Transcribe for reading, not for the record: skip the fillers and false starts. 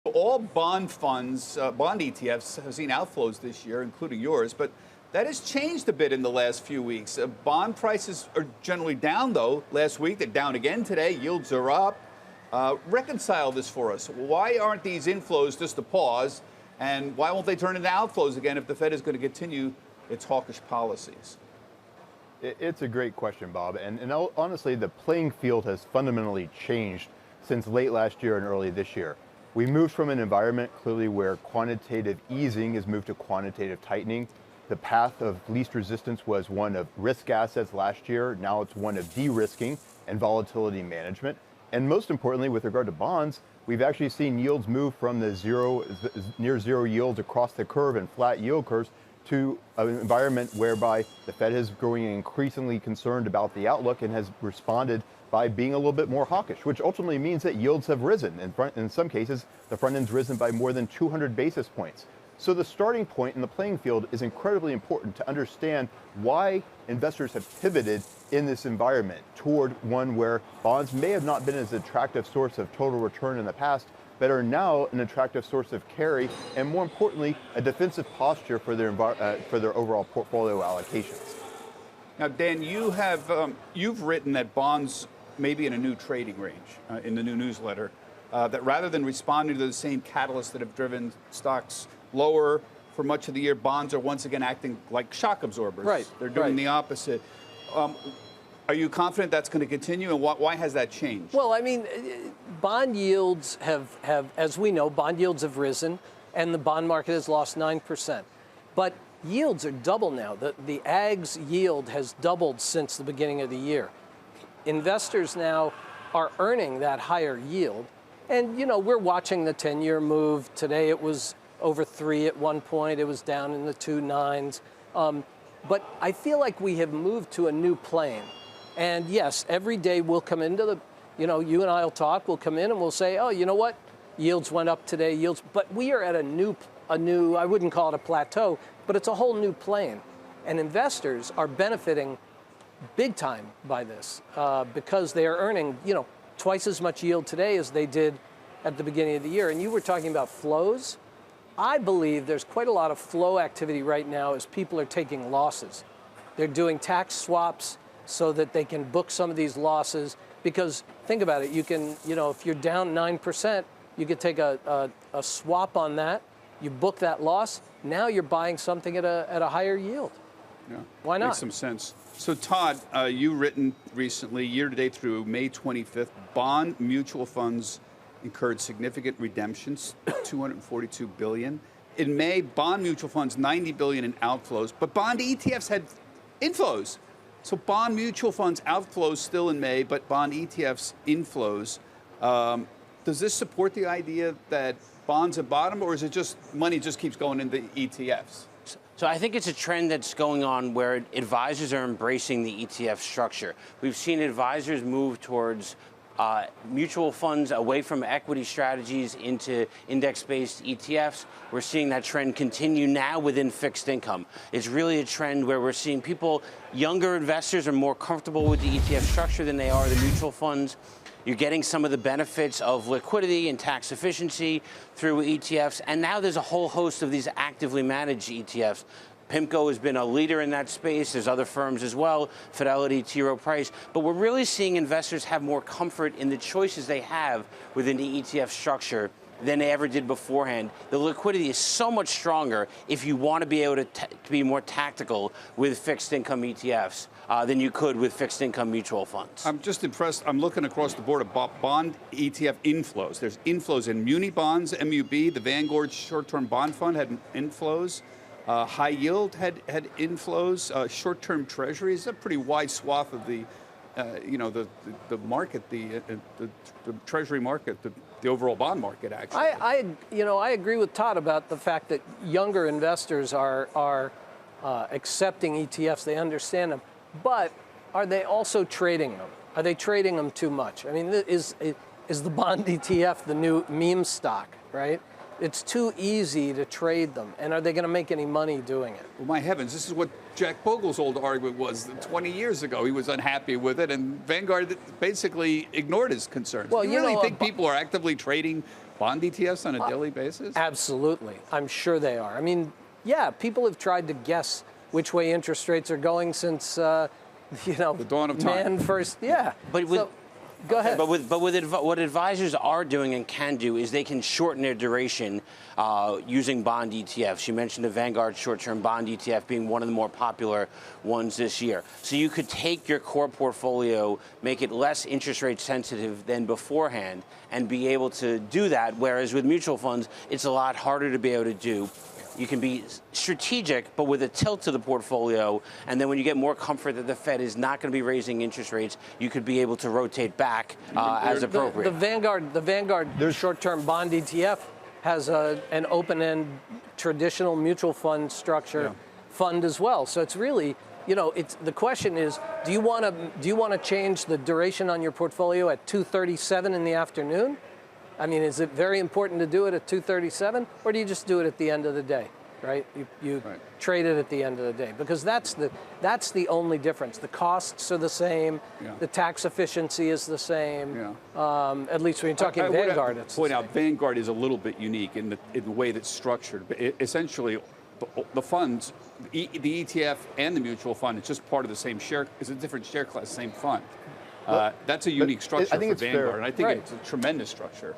All bond funds, bond ETFs have seen outflows this year, including yours, but that has changed a bit in the last few weeks. Bond prices are generally down, though. Last week, they're down again today. Yields are up. Reconcile this for us. Why aren't these inflows just a pause, and why won't they turn into outflows again if the Fed is going to continue its hawkish policies? It's a great question, Bob. And honestly, the playing field has fundamentally changed since late last year and early this year. We moved from an environment clearly where quantitative easing has moved to quantitative tightening. The path of least resistance was one of risk assets last year. Now it's one of de-risking and volatility management. And most importantly, with regard to bonds, we've actually seen yields move from the near zero yields across the curve and flat yield curves to an environment whereby the Fed is growing increasingly concerned about the outlook and has responded by being a little bit more hawkish, which ultimately means that yields have risen. In some cases, the front end's risen by more than 200 basis points. So the starting point in the playing field is incredibly important to understand why investors have pivoted in this environment toward one where bonds may have not been as attractive source of total return in the past, but are now an attractive source of carry, and more importantly, a defensive posture for their overall portfolio allocations. Now, Dan, you've written that bonds may be in a new trading range in the new newsletter, that rather than responding to the same catalysts that have driven stocks lower for much of the year, bonds are once again acting like shock absorbers. Right. They're doing the opposite. Are you confident that's going to continue, and why has that changed? Well, I mean, bond yields have, as we know, bond yields have risen, and the bond market has lost 9%. But yields are double now. The AG's yield has doubled since the beginning of the year. Investors now are earning that higher yield. And, you know, we're watching the 10-year move. Today it was over 3 at one point. It was down in the 2.9s. But I feel like we have moved to a new plane. And yes, every day we'll come into the, you know, you and I will talk, we'll come in and we'll say, oh, you know what? Yields went up today, but we are at a new, I wouldn't call it a plateau, but it's a whole new plane. And investors are benefiting big time by this because they are earning, you know, twice as much yield today as they did at the beginning of the year. And you were talking about flows. I believe there's quite a lot of flow activity right now as people are taking losses. They're doing tax swaps so that they can book some of these losses, because think about it, you can, you know, if you're down 9%, you could take a swap on that, you book that loss, now you're buying something at a higher yield. Yeah. Why not? Makes some sense. So Todd, you've written recently, year-to-date through May 25th, bond mutual funds incurred significant redemptions, $242 billion. In May, bond mutual funds, $90 billion in outflows, but bond ETFs had inflows. So bond mutual funds outflows still in May, but bond ETFs inflows. Does this support the idea that bonds have bottomed, or is it just money just keeps going into ETFs? So I think it's a trend that's going on where advisors are embracing the ETF structure. We've seen advisors move towards mutual funds away from equity strategies into index-based ETFs. We're seeing that trend continue now within fixed income. It's really a trend where we're seeing people, younger investors are more comfortable with the ETF structure than they are the mutual funds. You're getting some of the benefits of liquidity and tax efficiency through ETFs. And now there's a whole host of these actively managed ETFs. PIMCO has been a leader in that space. There's other firms as well, Fidelity, T. Rowe Price. But we're really seeing investors have more comfort in the choices they have within the ETF structure than they ever did beforehand. The liquidity is so much stronger if you want to be able to be more tactical with fixed income ETFs than you could with fixed income mutual funds. I'm just impressed. I'm looking across the board of bond ETF inflows. There's inflows in muni bonds, MUB, the Vanguard short-term bond fund had inflows. High yield had inflows. Short-term treasuries, a pretty wide swath of the, the market, the treasury market, the overall bond market. Actually, I agree with Todd about the fact that younger investors are accepting ETFs. They understand them, but are they also trading them? Are they trading them too much? I mean, is the bond ETF the new meme stock, right? It's too easy to trade them. And are they going to make any money doing it? Well, my heavens, this is what Jack Bogle's old argument was 20 years ago. He was unhappy with it, and Vanguard basically ignored his concerns. Well, Do you really think people are actively trading bond ETFs on a daily basis? Absolutely. I'm sure they are. I mean, yeah, people have tried to guess which way interest rates are going since, the dawn of time. man first, yeah. But with, go ahead. But what advisors are doing and can do is they can shorten their duration using bond ETFs. You mentioned the Vanguard short-term bond ETF being one of the more popular ones this year. So you could take your core portfolio, make it less interest rate sensitive than beforehand, and be able to do that, whereas with mutual funds, it's a lot harder to be able to do. You can be strategic, but with a tilt to the portfolio. And then when you get more comfort that the Fed is not going to be raising interest rates, you could be able to rotate back as appropriate. The Vanguard short-term bond ETF has an open-end traditional mutual fund structure fund as well. So it's really, the question is, do you want to change the duration on your portfolio at 2:37 in the afternoon? I mean, is it very important to do it at 2:37, or do you just do it at the end of the day, right? You trade it at the end of the day, because that's the only difference. The costs are the same, the tax efficiency is the same. At least when you're talking Vanguard, it's point out Vanguard is a little bit unique in the way that's structured. Essentially, the funds, the ETF and the mutual fund, it's just part of the same share. It's a different share class, same fund. That's a unique structure for Vanguard, and I think it's a tremendous structure.